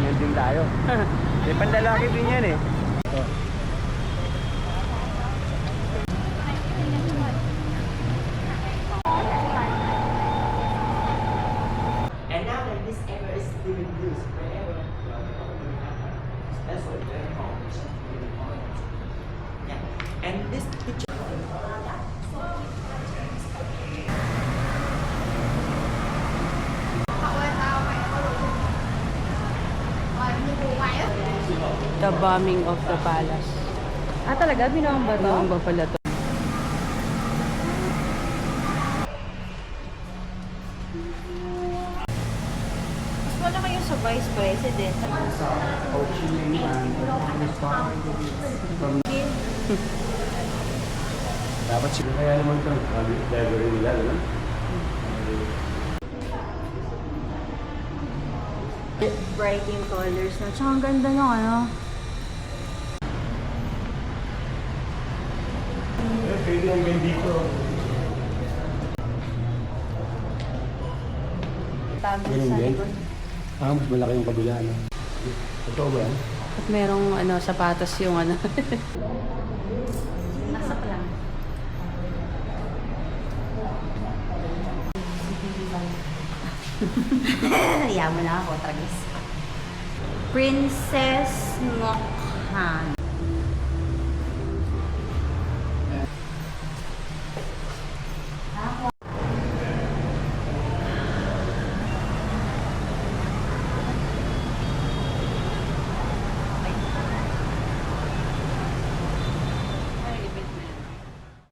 ganyan din tayo. May panlalaki din yan eh. And now that this area is still in use, wherever that's what they're called. Yeah. And this picture. The bombing of the palace. Ah, talaga? Binomba to? Binomba pala to. Mas wala kayo sa Vice President. Sa Ho Chi Minh and dapat sila kaya naman ito. Library nila, ano? Bright yung colors na. Tsaka ang ganda nung ano. Pwede yung may dito. Tama Ganun sa din? likod. Mas malaki yung kabila, ano? Totoo ba yan? At merong ano, sapatos yung ano. Nasak lang. Yaman na ako, tragis. Princess Ngokhan.